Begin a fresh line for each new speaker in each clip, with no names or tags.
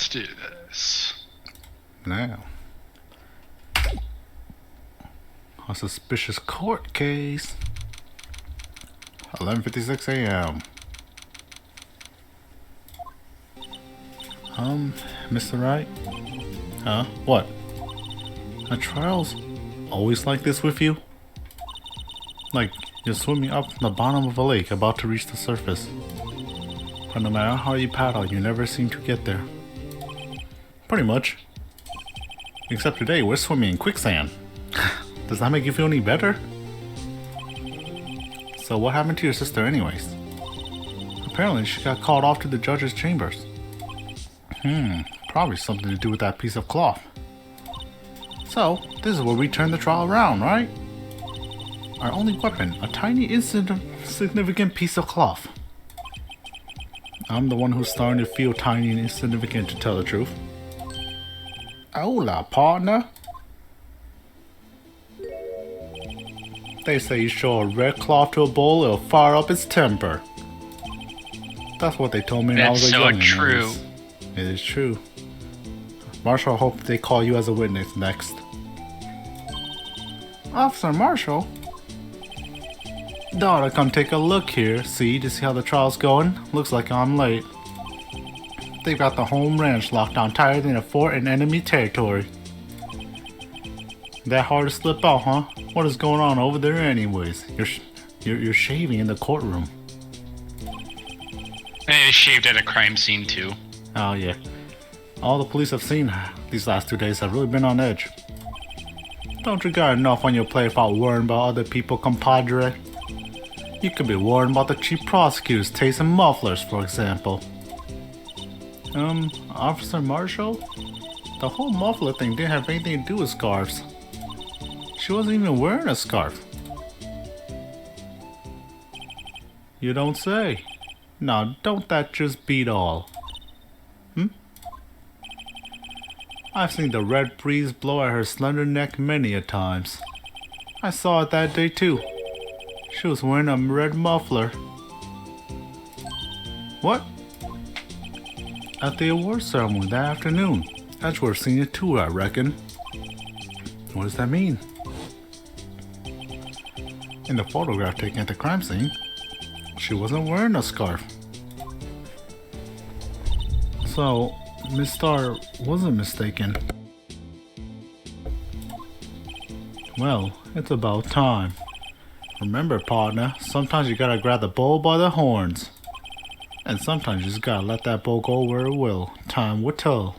let's do this.
Now, a suspicious court case. 11:56 a.m. Mr. Wright? Huh? What? Are trials always like this with you? Like, you're swimming up the bottom of a lake about to reach the surface. But no matter how you paddle, you never seem to get there. Pretty much. Except today, we're swimming in quicksand. Does that make you feel any better? So what happened to your sister anyways? Apparently she got called off to the judge's chambers. Probably something to do with that piece of cloth. So, this is where we turn the trial around, right? Our only weapon, a tiny insignificant piece of cloth. I'm the one who's starting to feel tiny and insignificant, to tell the truth. Hola, partner. They say you show a red cloth to a bull, it'll fire up its temper. That's what they told me when I was a youngin'.
That's so true.
It is true. Marshall, I hope they call you as a witness next. Officer Marshall? Daughter, come take a look here. See how the trial's going? Looks like I'm late. They've got the home ranch locked down tighter than a fort in enemy territory. That hard to slip out, huh? What is going on over there anyways? You're shaving in the courtroom.
They shaved at a crime scene too.
Oh yeah. All the police have seen these last 2 days have really been on edge. Don't you got enough on your plate about worrying about other people, compadre? You could be worrying about the chief prosecutors tasting mufflers, for example. Officer Marshall? The whole muffler thing didn't have anything to do with scarves. She wasn't even wearing a scarf. You don't say. Now, don't that just beat all? I've seen the red breeze blow at her slender neck many a times. I saw it that day too. She was wearing a red muffler. What? At the award ceremony that afternoon. Edgeworth seen it too, I reckon. What does that mean? In the photograph taken at the crime scene, she wasn't wearing a scarf. So, Miss Starr wasn't mistaken. Well, it's about time. Remember, partner, sometimes you gotta grab the bull by the horns. And sometimes you just gotta let that bull go where it will. Time will tell.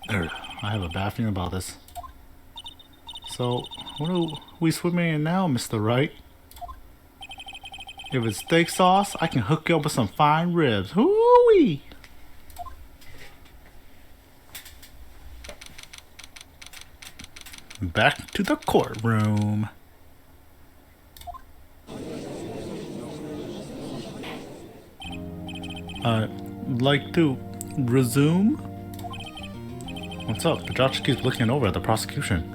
I have a bad feeling about this. So, what are we swimming in now, Mr. Wright? If it's steak sauce, I can hook you up with some fine ribs. Hoo-wee! Back to the courtroom. I'd like to resume? What's up? The judge keeps looking over at the prosecution.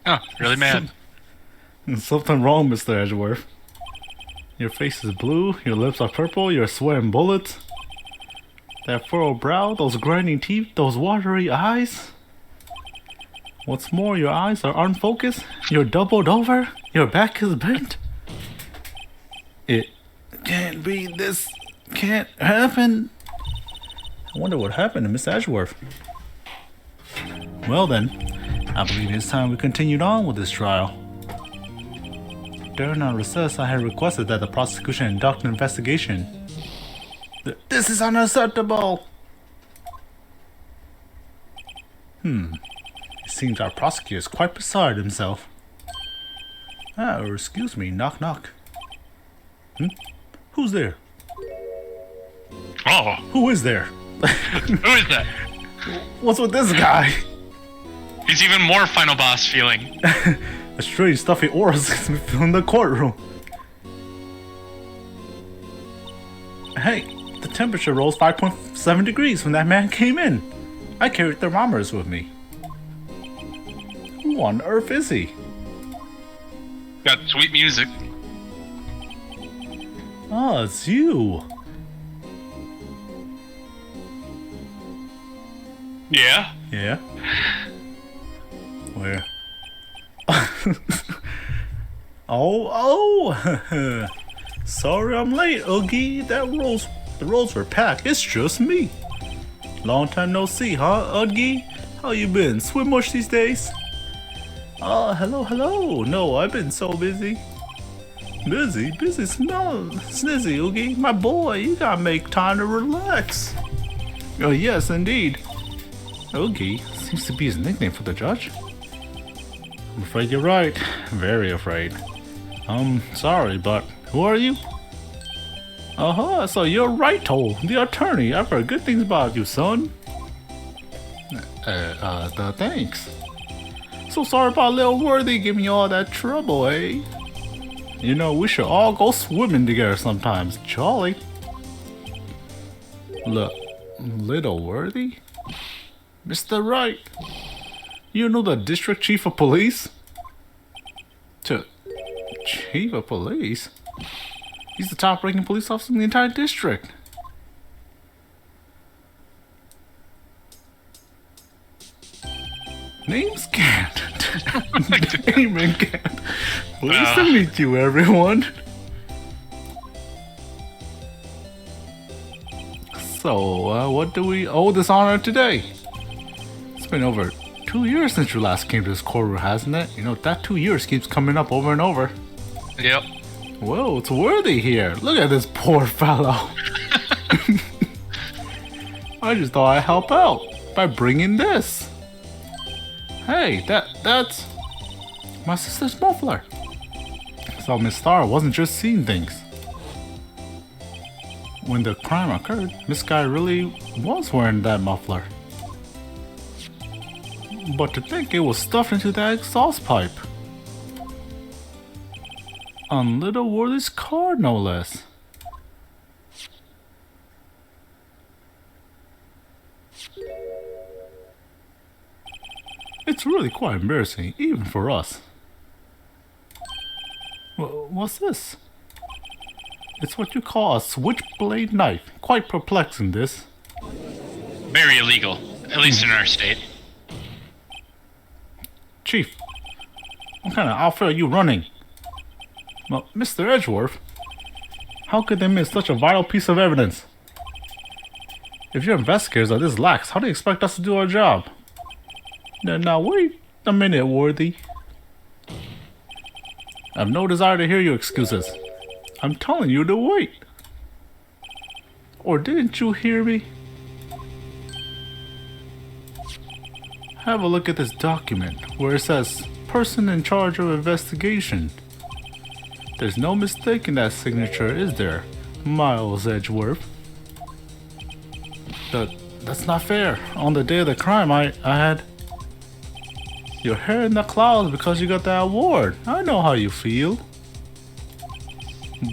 Oh, really mad.
Something wrong, Mr. Edgeworth. Your face is blue, your lips are purple, you're sweating bullets. That furrowed brow, those grinding teeth, those watery eyes. What's more, your eyes are unfocused, you're doubled over, your back is bent. It can't be, this can't happen. I wonder what happened to Miss Edgeworth. Well then, I believe it's time we continued on with this trial. During our recess, I had requested that the prosecution conduct an investigation. This is unacceptable! It seems our prosecutor is quite beside himself. Excuse me, knock knock. Who's there?
Oh,
Who is there?
who is that?
What's with this guy?
He's even more final boss feeling.
A strange stuffy aura is filling the courtroom. Hey, the temperature rose 5.7 degrees when that man came in. I carried thermometers with me. Who on earth is he?
Got sweet music.
Ah, it's you.
Yeah?
Yeah? Where? Oh! Sorry I'm late, Oogie. The roads were packed. It's just me. Long time no see, huh, Oogie? How you been? Swim much these days? Hello. No, I've been so busy. Busy? No, Snizzy, Oogie. My boy, you gotta make time to relax. Oh, yes, indeed. Oogie seems to be his nickname for the judge. I'm afraid you're right. Very afraid. Sorry, but who are you? So you're Wright, the attorney. I've heard good things about you, son. Thanks. So sorry about little Worthy giving you all that trouble, eh? You know, we should all go swimming together sometimes. Jolly. Look, little Worthy? Mr. Wright. You know the district chief of police? Chief of police? He's the top-ranking police officer in the entire district. Name's Cat. Name Cat. Pleased to meet you, everyone. So, what do we owe this honor today? It's been over 2 years since you last came to this courtroom, hasn't it? You know, that 2 years keeps coming up over and over.
Yep.
Whoa, it's Worthy here. Look at this poor fellow. I just thought I'd help out by bringing this. Hey, that's my sister's muffler. So Miss Star wasn't just seeing things. When the crime occurred, Miss Guy really was wearing that muffler. But to think it was stuffed into that exhaust pipe. On little Worthy's car, no less. It's really quite embarrassing, even for us. What's this? It's what you call a switchblade knife. Quite perplexing, this.
Very illegal, at least in our state.
Chief, what kind of outfit are you running? Well, Mr. Edgeworth, how could they miss such a vital piece of evidence? If your investigators are this lax, how do you expect us to do our job? Now wait a minute, Worthy. I have no desire to hear your excuses. I'm telling you to wait. Or didn't you hear me? Have a look at this document where it says person in charge of investigation. There's no mistaking that signature, is there, Miles Edgeworth? That's not fair. On the day of the crime, I had your hair in the clouds because you got that award. I know how you feel.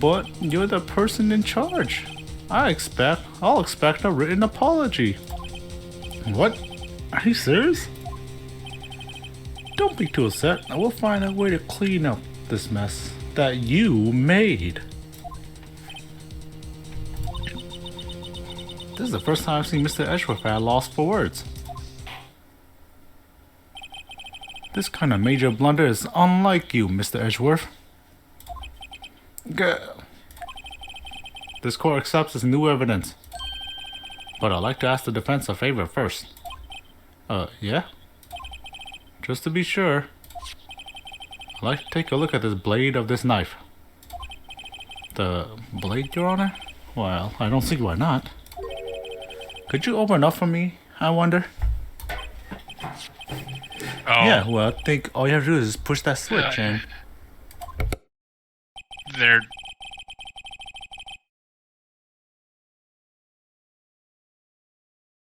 But you're the person in charge. I'll expect a written apology. What? Are you serious? Don't be too upset. I will find a way to clean up this mess that you made. This is the first time I've seen Mr. Edgeworth at a loss for words. This kind of major blunder is unlike you, Mr. Edgeworth. This court accepts this new evidence. But I'd like to ask the defense a favor first. Yeah? Just to be sure, I'd like to take a look at this blade of this knife. The blade, Your Honor? Well, I don't see why not. Could you open up for me, I wonder?
Oh.
Yeah, well, I think all you have to do is push that switch and...
They're...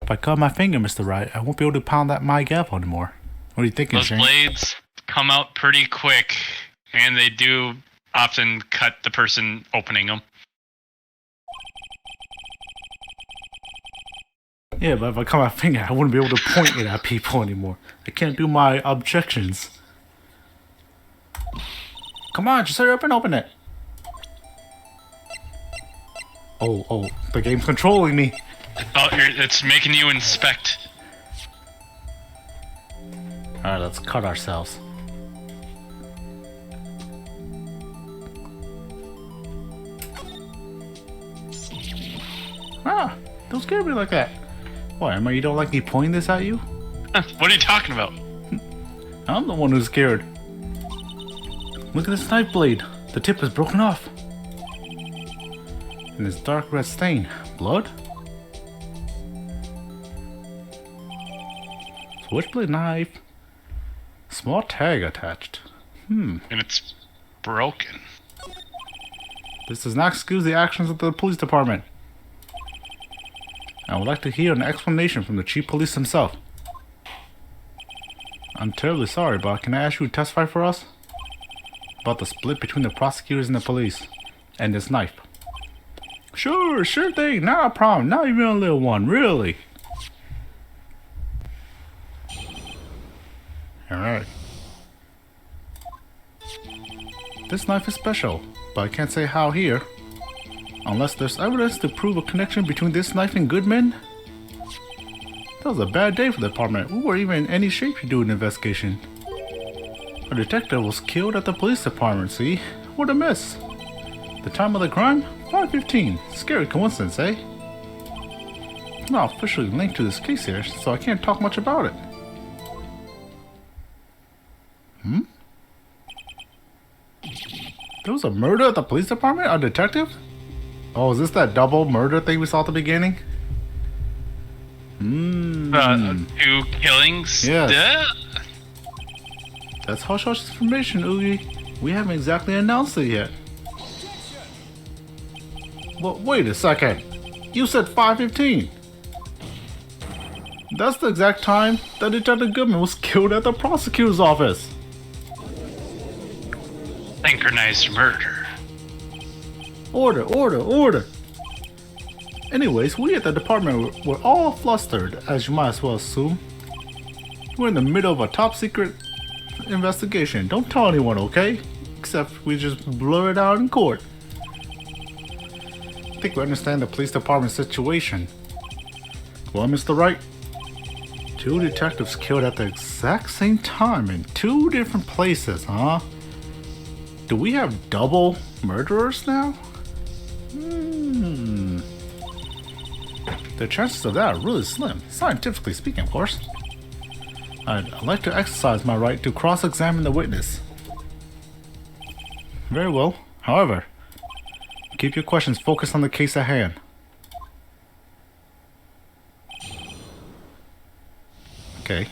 If I cut my finger, Mr. Wright, I won't be able to pound that my gavel anymore. What are you thinking,
Those
Shane?
blades come out pretty quick, and they do often cut the person opening them.
Yeah, but if I cut my finger, I wouldn't be able to point it at people anymore. I can't do my objections. Come on, just hurry up and open it. Oh, the game's controlling me.
Oh, it's making you inspect.
Alright, let's cut ourselves. Ah, don't scare me like that. Why, Emma, you don't like me pointing this at you?
What are you talking about?
I'm the one who's scared. Look at this knife blade. The tip is broken off. And this dark red stain. Blood? Switchblade knife. Small tag attached.
And it's broken.
This does not excuse the actions of the police department. I would like to hear an explanation from the chief police himself. I'm terribly sorry, but can I ask you to testify for us? About the split between the prosecutors and the police. And this knife. Sure thing, not a problem, not even a little one, really. Alright. This knife is special, but I can't say how here. Unless there's evidence to prove a connection between this knife and Goodman. That was a bad day for the department. We weren't even in any shape to do an investigation. A detective was killed at the police department, see? What a miss. The time of the crime? 5:15. Scary coincidence, eh? I'm not officially linked to this case here, so I can't talk much about it. There was a murder at the police department? A detective? Oh, is this that double murder thing we saw at the beginning?
2 killings?
Yes.
Duh.
That's hush-hush information, Oogie. We haven't exactly announced it yet. Well, wait a second. You said 5:15. That's the exact time that Detective Goodman was killed at the prosecutor's office.
Synchronized murder.
Order. Anyways, we at the department were all flustered, as you might as well assume. We're in the middle of a top secret investigation. Don't tell anyone, okay? Except we just blur it out in court. I think we understand the police department situation. Well, Mr. Wright, 2 detectives killed at the exact same time in 2 different places, huh? Do we have double murderers now? The chances of that are really slim, scientifically speaking, of course. I'd like to exercise my right to cross-examine the witness. Very well. However, keep your questions focused on the case at hand. Okay.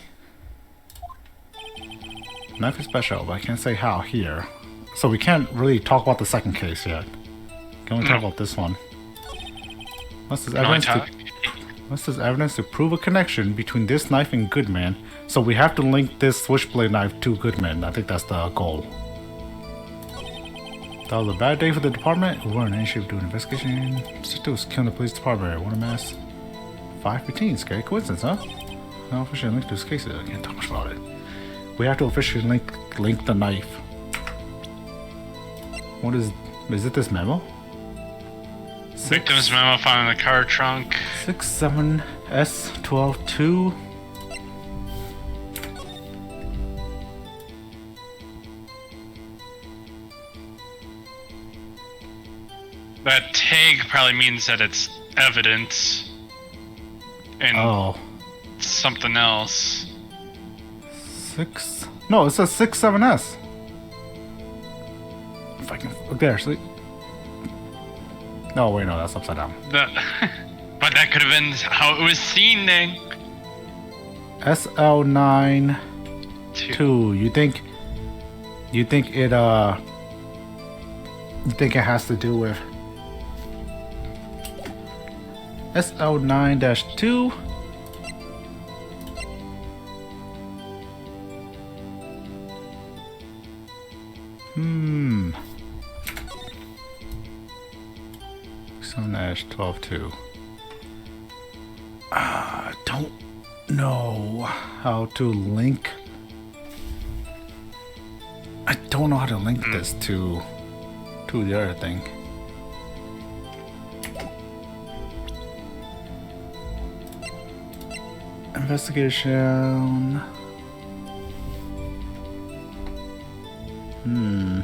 Knife is special, but I can't say how here. So we can't really talk about the second case yet. Can only talk about this one. Unless there's evidence to prove a connection between this knife and Goodman. So we have to link this switchblade knife to Goodman. I think that's the goal. That was a bad day for the department. We weren't in any shape to do an investigation. Sister was killing the police department. What a mess. 5:15. Scary coincidence, huh? No officially linked to this case. I can't talk much about it. We have to officially link the knife. What is it this memo?
Victim's memo found in the car trunk.
67S122.
That tag probably means that it's evidence. And something else.
No, it says 67S. If I can look there, see. No, wait, no, that's upside down.
But that could have been how it was seen, Neng.
SL9 2. You think it has to do with SL9-2? SL9-12-2. I don't know how to link. I don't know how to link this to the other thing. Investigation. Hmm.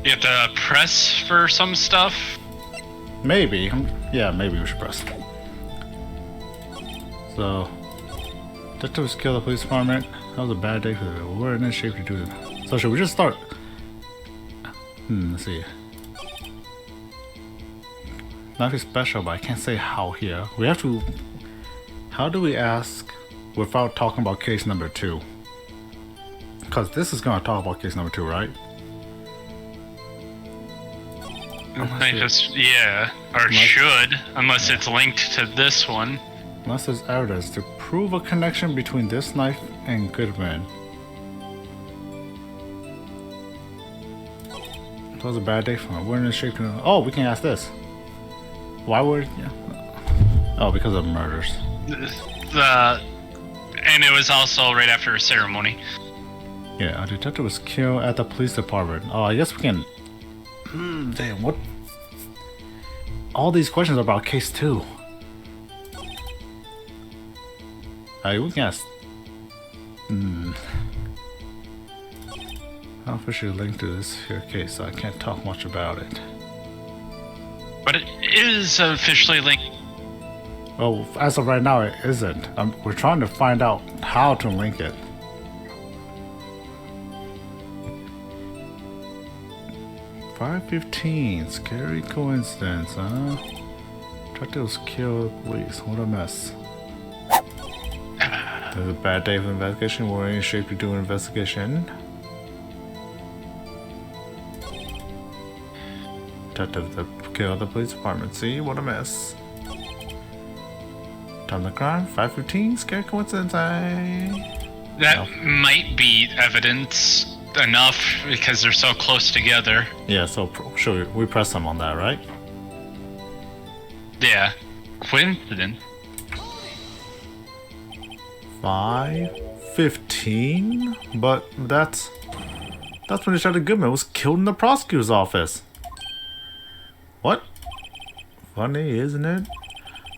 You have to press for some stuff.
Maybe. Yeah, maybe we should press. So, detectives kill the police department. That was a bad day for them. We're in a shape to do it. So should we just start? Let's see. Nothing special, but I can't say how here. We have to. How do we ask without talking about case number 2? Because this is gonna talk about case number 2, right?
Yeah, or should, unless it's linked to this one.
Unless there's evidence to prove a connection between this knife and Goodman. It was a bad day for me. We're in a shape to. Oh, we can ask this. Why would? Yeah. Oh, because of murders.
And it was also right after a ceremony.
Yeah, a detective was killed at the police department. Oh, I guess we can. Damn, what? All these questions are about case 2. We can ask. Not officially linked to this here case, so I can't talk much about it.
But it is officially linked.
Well, as of right now, it isn't. We're trying to find out how to link it. $5.15, scary coincidence, huh? Detective was killed, police. What a mess. It was a bad day for the investigation. We're in shape to do an investigation. Detective that killed the police department. See, what a mess. Time of the crime, 5:15. Scary coincidence.
That might be evidence enough because they're so close together.
Yeah, so sure, we press them on that, right?
Yeah. Coincidence.
5:15, but that's when Detective Goodman was killed in the prosecutor's office. What? Funny, isn't it?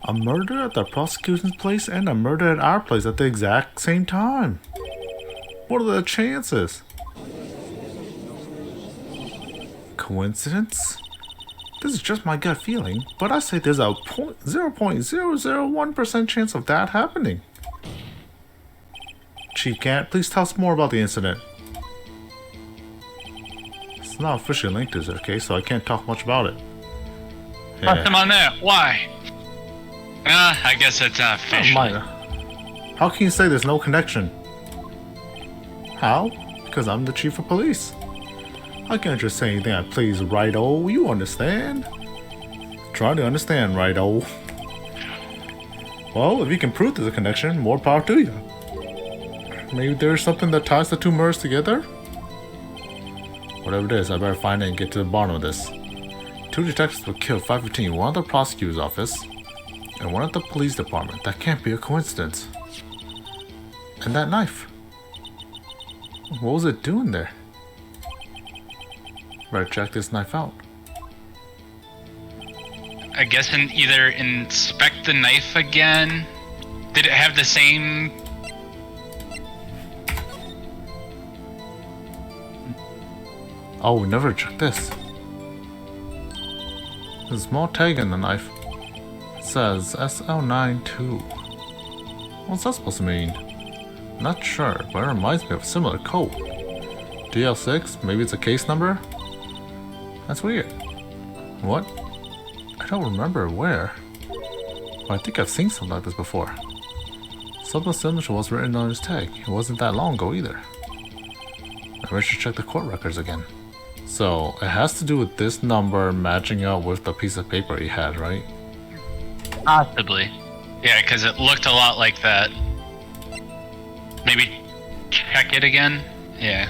A murder at the prosecution's place and a murder at our place at the exact same time. What are the chances? Coincidence? This is just my gut feeling, but I say there's a 0.001% chance of that happening. Chief Gant, please tell us more about the incident. It's not officially linked to this case, so I can't talk much about it.
Press him on that. Why? I guess it's not official.
How can you say there's no connection? How? Because I'm the chief of police. I can't just say anything I please, Wright-o. You understand? Try to understand, Wright-o. Well, if you can prove there's a connection, more power to you. Maybe there's something that ties the two murders together? Whatever it is, I better find it and get to the bottom of this. 2 detectives were killed 5:15, one at the prosecutor's office and one at the police department. That can't be a coincidence. And that knife. What was it doing there? Better check this knife out.
I guess either inspect the knife again. Did it have the same?
Oh, we never checked this. There's a small tag in the knife. It says SL92. What's that supposed to mean? Not sure, but it reminds me of a similar code. DL6? Maybe it's a case number? That's weird. What? I don't remember where. But I think I've seen something like this before. Something similar was written on his tag. It wasn't that long ago either. Maybe I should check the court records again. So, it has to do with this number matching up with the piece of paper he had, right?
Possibly. Yeah, because it looked a lot like that. Maybe check it again? Yeah.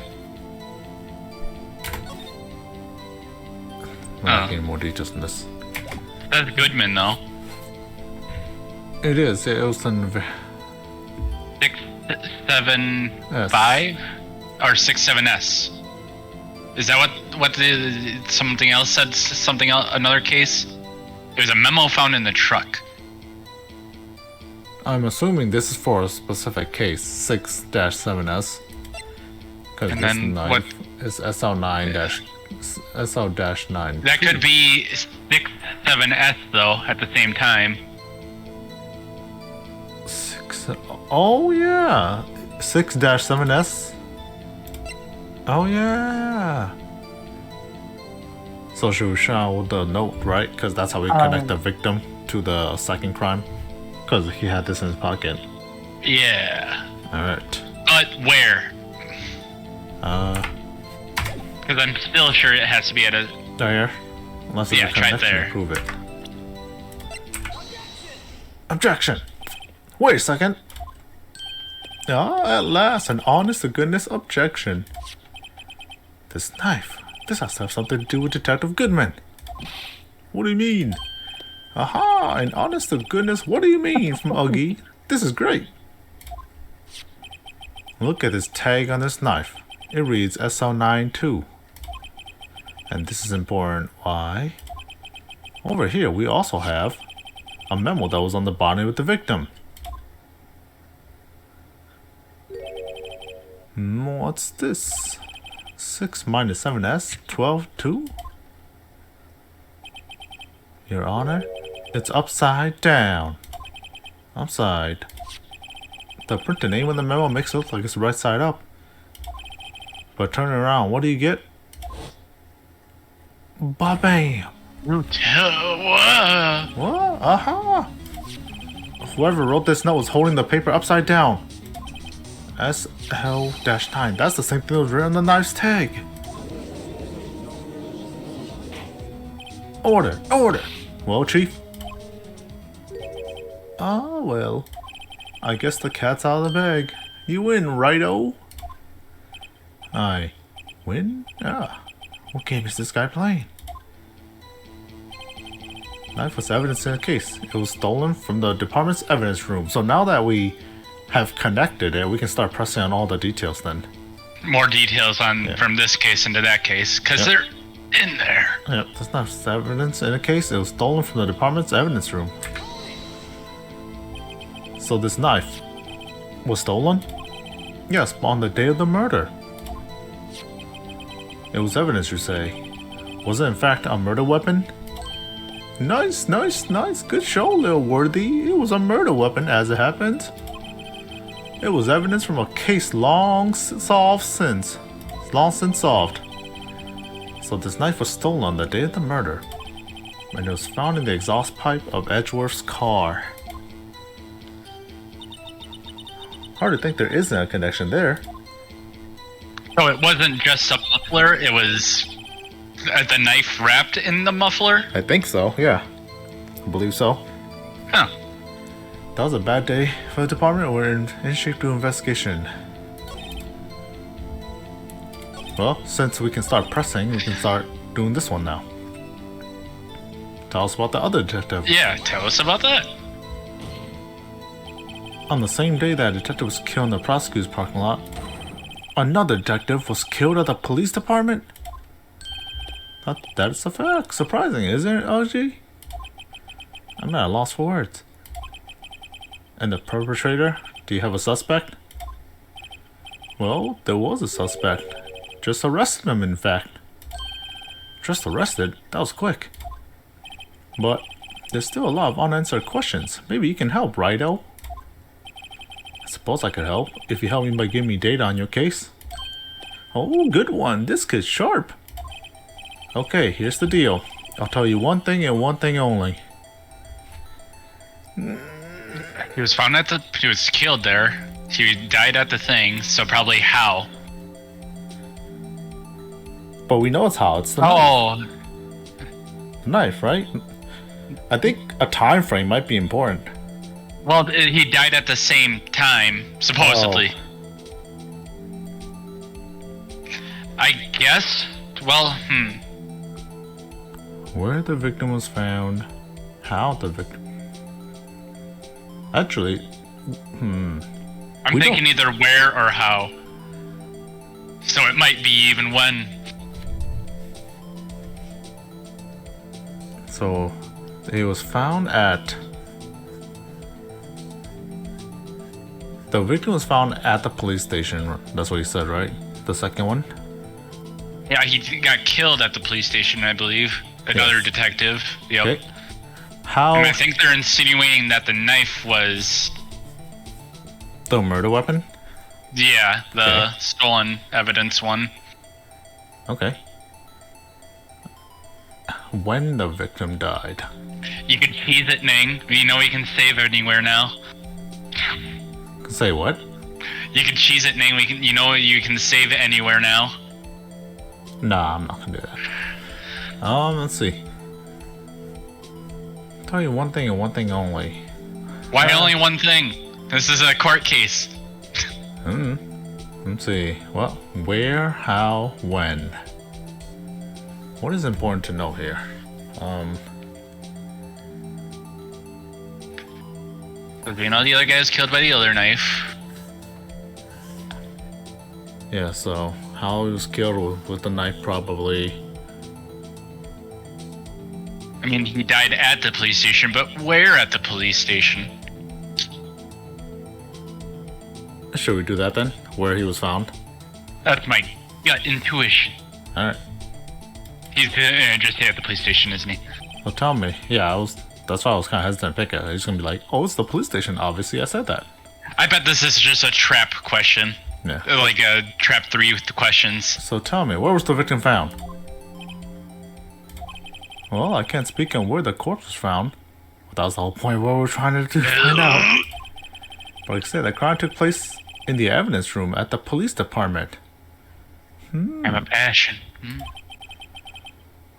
We're not getting more details than this.
That's Goodman, though.
It is. It was in
675 or 67S. Is that what something else said? Something else? Another case? There's a memo found in the truck.
I'm assuming this is for a specific case, 6-7S. Because
And
this
then
knife
what?
is SL-9.
That could be 6-7S though at the same time.
Oh yeah, 6-7S. Oh yeah. So should we show the note, right? Because that's how we connect the victim to the second crime. Because he had this in his pocket.
Yeah.
All right.
But where? Because I'm still sure it has to be at a.
There. Unless there's a
try it
connection
there.
to prove it. Objection. Wait a second. Ah, at last, an honest-to-goodness objection. This knife. This has to have something to do with Detective Goodman. What do you mean? Aha, an honest-to-goodness, what do you mean from Uggy? This is great. Look at this tag on this knife. It reads SL9 too. And this is important. Why? Over here, we also have a memo that was on the body with the victim. What's this? 6 minus 7S, 12, 2? Your Honor, it's upside down. Upside. The printed name of the memo makes it look like it's right side up. But turn it around, what do you get? Ba-bam!
What?
What? Aha! Whoever wrote this note was holding the paper upside down. SL-9. That's the same thing that was written on the knife's tag. Order! Order! Well, Chief? Ah, well. I guess the cat's out of the bag. You win, righto? I win? Ah. What game is this guy playing? Knife was evidence in the case. It was stolen from the department's evidence room. So now that we have connected it, we can start pressing on all the details then.
More details on from this case into that case, because they're in there.
Yep, that's not evidence in a case. It was stolen from the department's evidence room. So this knife was stolen? Yes, on the day of the murder. It was evidence, you say. Was it in fact a murder weapon? Nice, nice, nice. Good show, little worthy. It was a murder weapon, as it happened. It was evidence from a case long since solved. So this knife was stolen on the day of the murder, and it was found in the exhaust pipe of Edgeworth's car. Hard to think there isn't a connection there.
So it wasn't just a muffler, it was the knife wrapped in the muffler?
I think so, yeah. I believe so.
Huh.
That was a bad day for the department. We're in shape to investigation. Well, since we can start pressing, we can start doing this one now. Tell us about the other detective.
Yeah, tell us about that.
On the same day that a detective was killed in the prosecutor's parking lot, another detective was killed at the police department? That's a fact. Surprising, isn't it, OG? I'm at a loss for words. And the perpetrator? Do you have a suspect? Well, there was a suspect. Just arrested him, in fact. Just arrested? That was quick. But there's still a lot of unanswered questions. Maybe you can help, righto? I suppose I could help, if you help me by giving me data on your case. Oh, good one. This kid's sharp. Okay, here's the deal. I'll tell you one thing and one thing only.
He was found he was killed there. He died at the thing, so probably how?
But we know it's how. It's the knife. The knife, right? I think a time frame might be important.
Well, he died at the same time, supposedly. I guess? Well,
Where the victim was found. How the victim... Actually,
I'm thinking either where or how. So it might be even when.
So, he was found at... The victim was found at the police station. That's what he said, right? The second one?
Yeah, he got killed at the police station, I believe. Another detective. Yep.
Okay. How?
And I think they're insinuating that the knife was...
The murder weapon?
Yeah, the stolen evidence one.
Okay. When the victim died.
You can cheese it, Neng. You know you can save anywhere now.
Say what?
You can cheese it, Neng. You know you can save it anywhere now.
Nah, I'm not gonna do that. Let's see. I'll tell you one thing and one thing only.
Why only one thing? This is a court case.
Let's see. Well, where, how, when? What is important to know here?
You know the other guy was killed by the other knife.
Yeah, so how he was killed with the knife, probably.
I mean, he died at the police station, but where at the police station?
Should we do that then? Where he was found?
That's my gut intuition.
Alright.
He's just here at the police station, isn't he?
Well, tell me. Yeah, that's why I was kind of hesitant to pick it. He's gonna be like, oh, it's the police station. Obviously, I said that.
I bet this is just a trap question.
Yeah.
Like a trap 3 with the questions.
So tell me, where was the victim found? Well, I can't speak on where the corpse was found. But that was the whole point of what we're trying to find out. But like I said, the crime took place in the evidence room at the police department.
I'm a passion.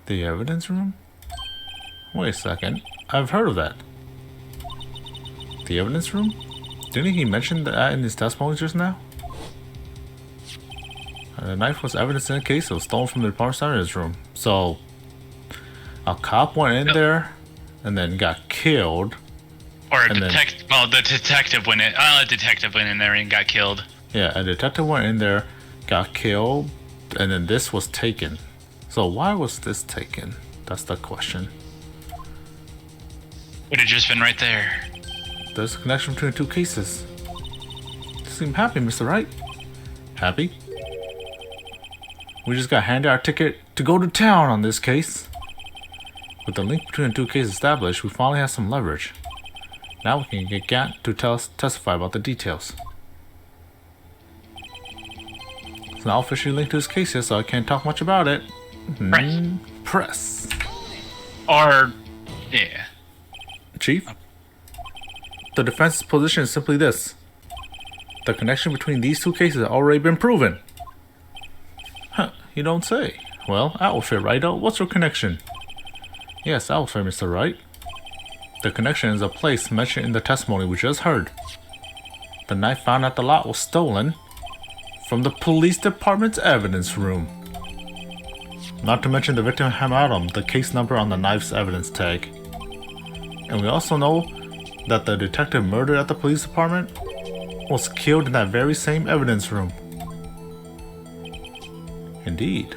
The evidence room? Wait a second. I've heard of that. The evidence room? Didn't he mention that in his testimony just now? The knife was evidence in a case that was stolen from the department's evidence room. So, a cop went in there and then got killed.
Or a detective. Well, the detective went in. A detective went in there and got killed.
Yeah, a detective went in there, got killed, and then this was taken. So why was this taken? That's the question.
Would have just been right there.
There's a connection between the two cases. You seem happy, Mr. Wright. Happy? We just got handed our ticket to go to town on this case. With the link between the two cases established, we finally have some leverage. Now we can get Gant to testify about the details. It's now officially linked to his case here, so I can't talk much about it. Press.
Or, yeah.
Chief? The defense's position is simply this. The connection between these two cases has already been proven. Huh, you don't say. Well, that will fit right out. What's your connection? Yes, that will fit, Mr. Wright. The connection is a place mentioned in the testimony we just heard. The knife found at the lot was stolen from the police department's evidence room. Not to mention the victim Hamatum, the case number on the knife's evidence tag. And we also know that the detective murdered at the police department was killed in that very same evidence room. Indeed.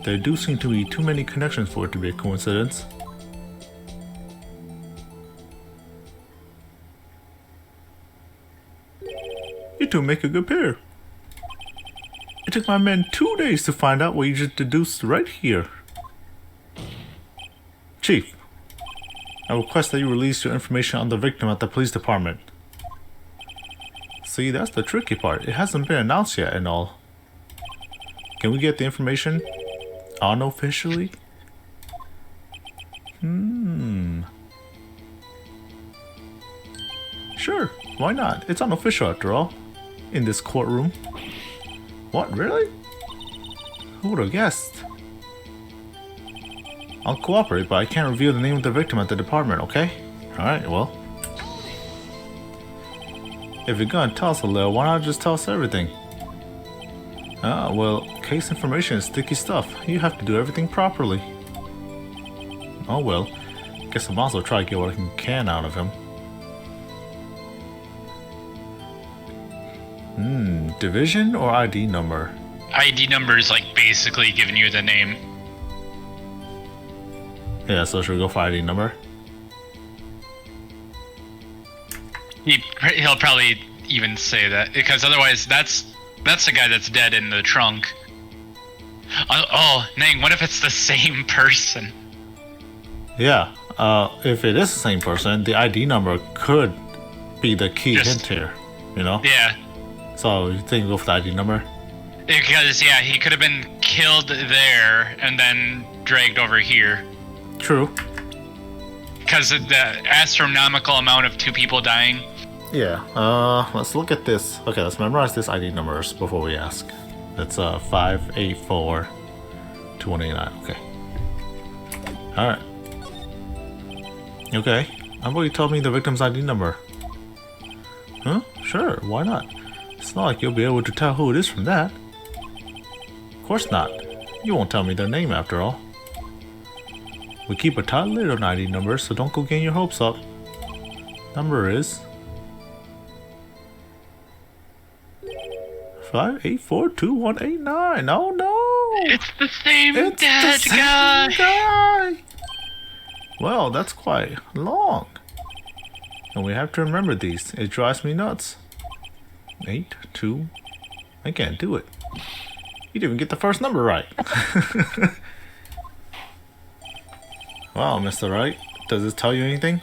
There do seem to be too many connections for it to be a coincidence. You two make a good pair. It took my men 2 days to find out what you just deduced right here. Chief, I request that you release your information on the victim at the police department. See, that's the tricky part. It hasn't been announced yet and all. Can we get the information unofficially? Sure, why not? It's unofficial after all. In this courtroom. What, really? Who would have guessed? I'll cooperate, but I can't reveal the name of the victim at the department, okay? Alright, well. If you're gonna tell us a little, why not just tell us everything? Well, case information is sticky stuff. You have to do everything properly. Oh well. Guess I might as well try to get what I can out of him. Division or ID number?
ID number is like basically giving you the name.
Yeah, so should we go for ID number?
He'll probably even say that, because otherwise that's That's the guy that's dead in the trunk. Oh, Neng, what if it's the same person?
Yeah, if it is the same person, the ID number could be the key hint here, you know?
Yeah.
So you think go for the ID number?
Because, yeah, he could have been killed there and then dragged over here.
True.
Because of the astronomical amount of 2 people dying.
Yeah, let's look at this. Okay, let's memorize this ID numbers before we ask. It's 584-2189. Okay. Alright. Okay. How about you tell me the victim's ID number? Huh? Sure, why not? It's not like you'll be able to tell who it is from that. Of course not. You won't tell me their name after all. We keep a tight lid on ID numbers, so don't go getting your hopes up. Number is 584-2189. Oh no!
It's the same
It's
dead
the same guy. Well, that's quite long. And we have to remember these. It drives me nuts. 8, 2. I can't do it. You didn't even get the first number right. Wow, Mr. Wright. Does this tell you anything?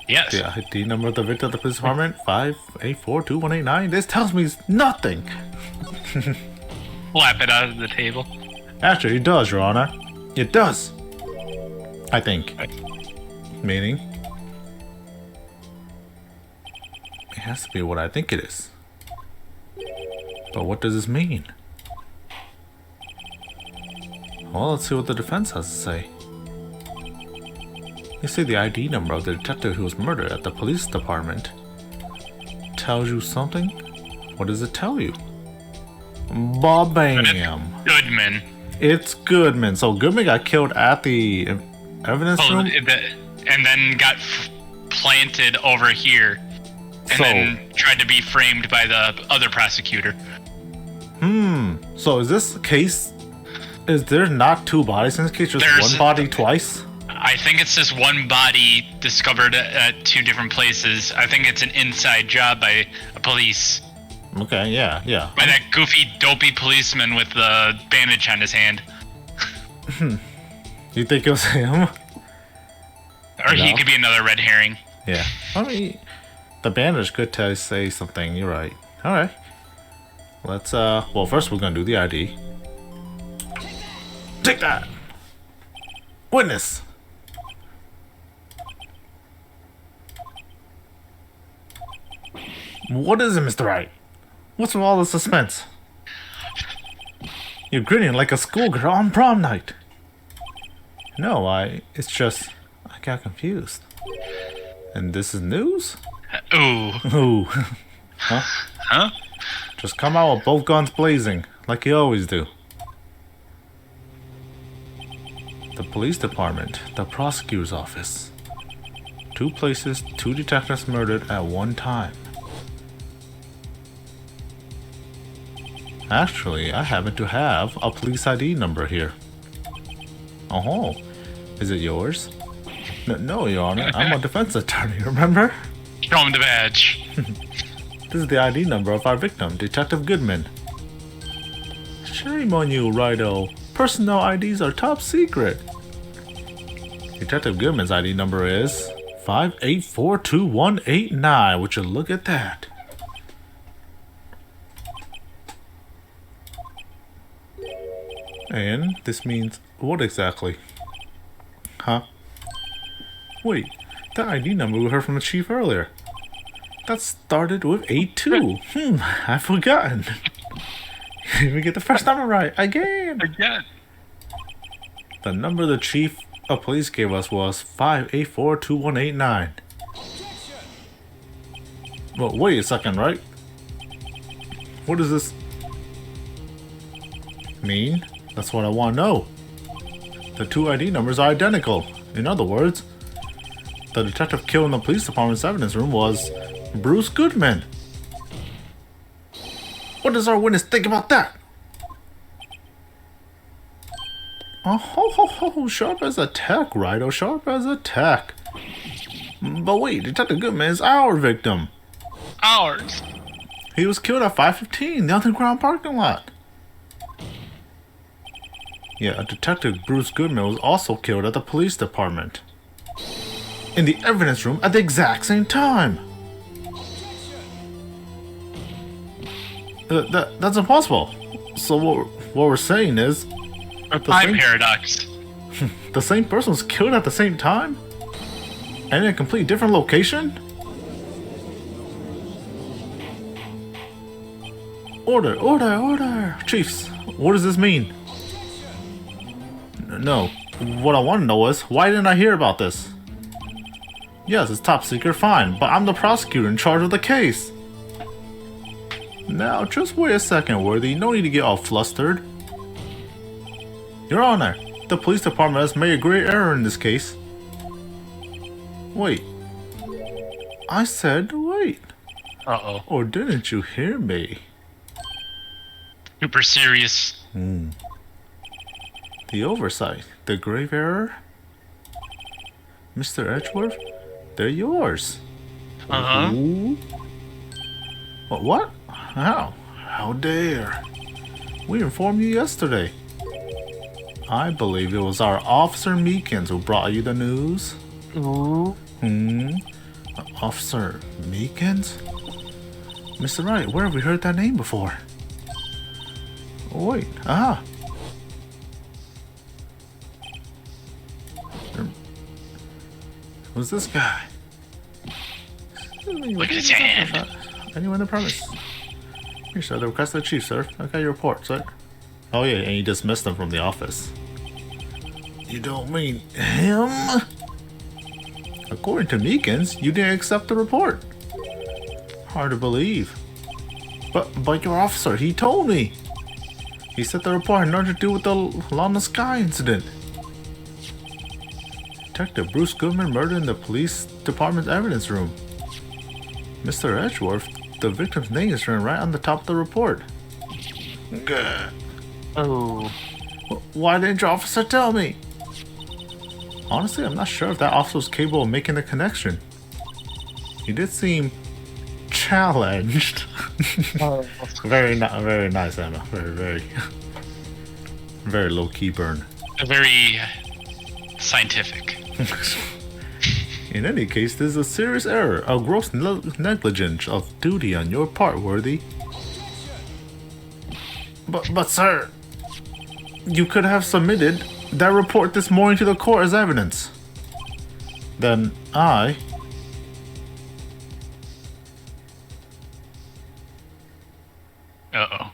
Yes.
The ID number of the victim of the police department, 584-2189. This tells me nothing.
Slap it out of the table.
Actually, it does, Your Honor. It does. I think. Meaning? It has to be what I think it is. But what does this mean? Well, let's see what the defense has to say. You see, the ID number of the detective who was murdered at the police department tells you something? What does it tell you? Ba-bam!
Goodman.
It's Goodman. So Goodman got killed at the evidence room?
And then got planted over here. And then tried to be framed by the other prosecutor.
So is this case... Is there not 2 bodies in this case? Just one body twice?
I think it's just one body discovered at 2 different places. I think it's an inside job by a police.
Okay, yeah.
By that goofy, dopey policeman with the bandage on his hand.
You think it was him?
Or he could be another red herring.
Yeah. I mean, the bandage could say something. You're right. Alright. Let's, well, first we're gonna do the ID. Take that! Witness! What is it, Mr. Wright? What's with all the suspense? You're grinning like a schoolgirl on prom night. No, it's just, I got confused. And this is news?
Ooh.
Ooh. Huh?
Huh?
Just come out with both guns blazing, like you always do. The police department, the prosecutor's office. 2 places, 2 detectives murdered at one time. Actually, I happen to have a police ID number here. Oh, is it yours? No, Your Honor, I'm a defense attorney, remember?
Show him the badge.
This is the ID number of our victim, Detective Goodman. Shame on you, Righto. Personnel IDs are top secret. Detective Goodman's ID number is 584-2189. Would you look at that? And this means what exactly? Huh? Wait, that ID number we heard from the chief earlier. That started with 82. I've forgotten. We get the first number right again. The number the chief of police gave us was 584-2189. Well, wait a second, right? What does this mean? That's what I want to know. The 2 ID numbers are identical. In other words, the detective killed in the police department's evidence room was Bruce Goodman. What does our witness think about that? Oh, sharp as a tack, Righto, sharp as a tack. But wait, Detective Goodman is our victim.
Ours.
He was killed at 5:15, the underground parking lot. Yeah, Detective Bruce Goodman was also killed at the police department. In the evidence room at the exact same time. That's impossible. So what we're saying is...
A time paradox.
The same person was killed at the same time? And in a completely different location? Order, order, order! Chiefs, what does this mean? No. What I want to know is, why didn't I hear about this? Yes, it's top secret, fine, but I'm the prosecutor in charge of the case. Now, just wait a second, Worthy. No need to get all flustered. Your Honor, the police department has made a great error in this case. Wait. I said wait.
Uh-oh.
Or didn't you hear me?
Super serious.
The oversight. The grave error? Mr. Edgeworth? They're yours.
Uh-huh.
Ooh. What? How? How dare? We informed you yesterday. I believe it was our Officer Meekins who brought you the news.
Ooh.
Officer Meekins? Mr. Wright, where have we heard that name before? Wait, Who's this guy?
Look at his hand.
Anyone in the premise? Here, sir, the request of the chief, sir. I got your report, sir. Oh yeah, and you dismissed him from the office. You don't mean him? According to Meekins, you didn't accept the report. Hard to believe. But your officer, he told me. He said the report had nothing to do with the Lana Sky incident. Detective Bruce Goodman murdered in the police department's evidence room. Mr. Edgeworth, the victim's name is written right on the top of the report. Gah.
Oh.
Why didn't your officer tell me? Honestly, I'm not sure if that officer was capable of making the connection. He did seem challenged. Very nice, Emma. Very low-key burn.
Very scientific.
In any case, this is a serious error, a gross negligence of duty on your part, Worthy. But sir, you could have submitted that report this morning to the court as evidence. Then I...
Uh-oh.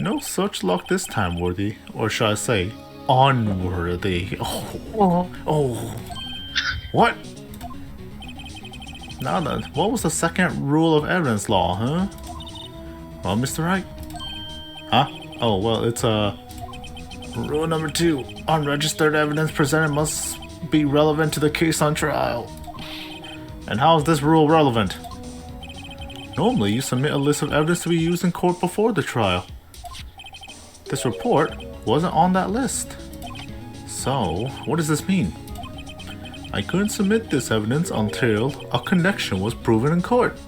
No such luck this time, Worthy. Or should I say, unworthy. Oh. What? Now then, what was the second rule of evidence law, huh? Well, Mr. Wright? Huh? Oh, well, it's rule number 2. Unregistered evidence presented must be relevant to the case on trial. And how is this rule relevant? Normally, you submit a list of evidence to be used in court before the trial. This report wasn't on that list. So, what does this mean? I couldn't submit this evidence until a connection was proven in court.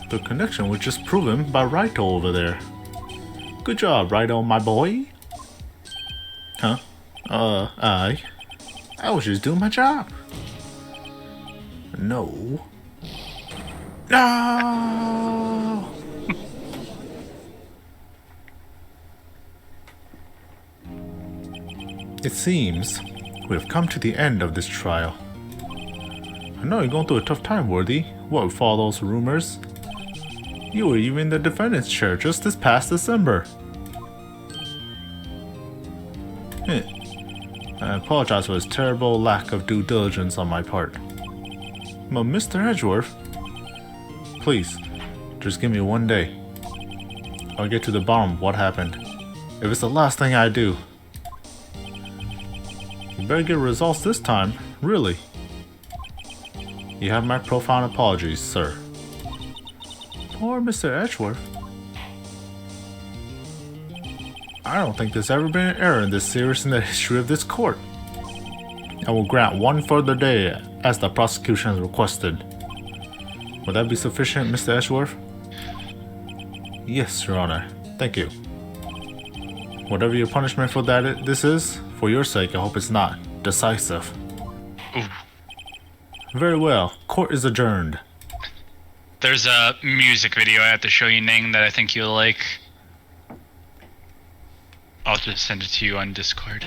The connection was just proven by Wright over there. Good job, Wright, my boy. Huh? I was just doing my job. No. No! It seems we have come to the end of this trial. I know you're going through a tough time, Worthy. What with all those rumors? You were even in the defendant's chair just this past December. I apologize for this terrible lack of due diligence on my part. But Mr. Edgeworth, please, just give me one day. I'll get to the bottom of what happened. If it's the last thing I do. You better get results this time, really. You have my profound apologies, sir. Poor Mr. Edgeworth. I don't think there's ever been an error in this serious in the history of this court. I will grant one further day as the prosecution has requested. Would that be sufficient, Mr. Ashworth? Yes, Your Honor. Thank you. Whatever your punishment for this is, for your sake, I hope it's not decisive.
Ooh.
Very well. Court is adjourned.
There's a music video I have to show you, Neng, that I think you'll like. I'll just send it to you on Discord.